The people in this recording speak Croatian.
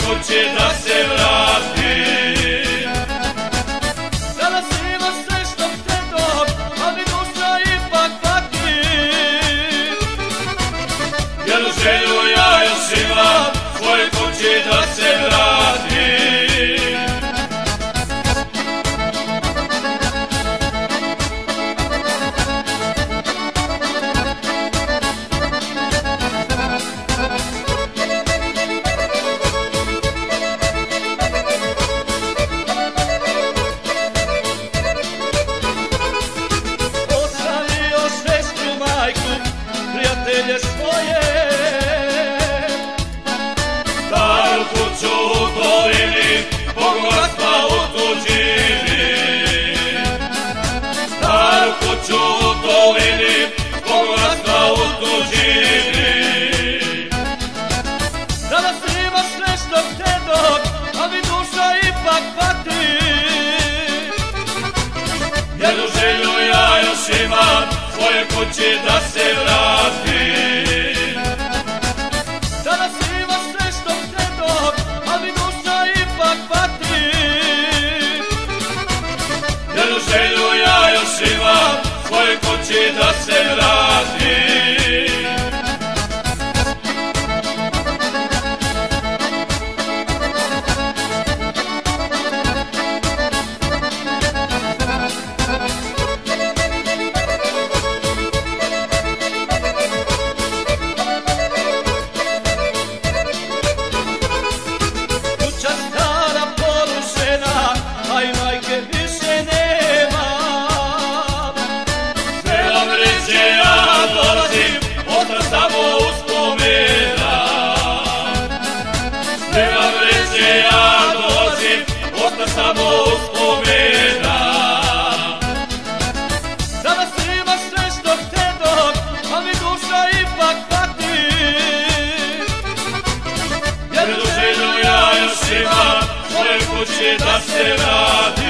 kući da se vratim. Danas ima sve što htedom, ali duša ipak pati. Jednu želju ja još imam, svojoj kući da se vratim. Prijatelje svoje, staru kuću u dolini, bogatstva u tuđini. Staru kuću u dolini, bogatstva u tuđini. danas ima sve što htedom, ali duša ipak pati. Jednu želju ja još imam, svojoj kući da se vratim. Danas ima sve što htedom, ali duša ipak pati. Jednu želju ja još imam, svojoj kući da se vratim. Kuća stara porušena, a i majke više nema. Sve vam reće ja dolazim, osta samo uspomena. Sve vam reće ja dolazim, osta samo uspomena. Danas ima sve što htedom, ali duša ipak pati. Jednu želju ja još imam, svojoj kući da se vratim.